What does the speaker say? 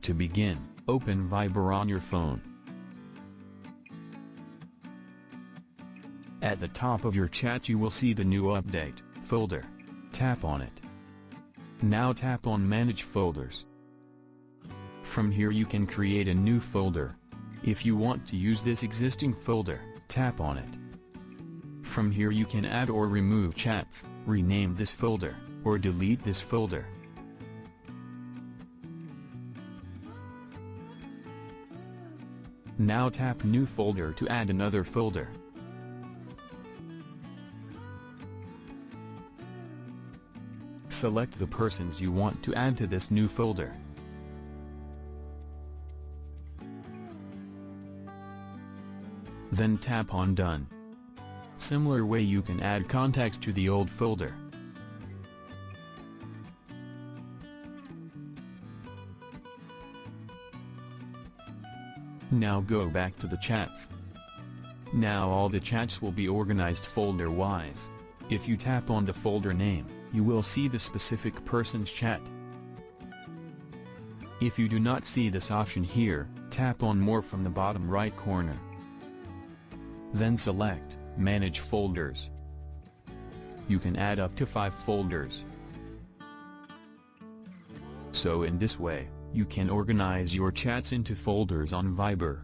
To begin, open Viber on your phone. At the top of your chat you will see the new update folder. Tap on it. Now tap on Manage Folders. From here you can create a new folder. If you want to use this existing folder, tap on it. From here you can add or remove chats, rename this folder, or delete this folder. Now tap New Folder to add another folder. Select the persons you want to add to this new folder. Then tap on Done. Similar way you can add contacts to the old folder. Now go back to the chats. Now all the chats will be organized folder-wise. If you tap on the folder name, you will see the specific person's chat. If you do not see this option here, tap on More from the bottom right corner. Then select Manage Folders. You can add up to 5 folders. So in this way, you can organize your chats into folders on Viber.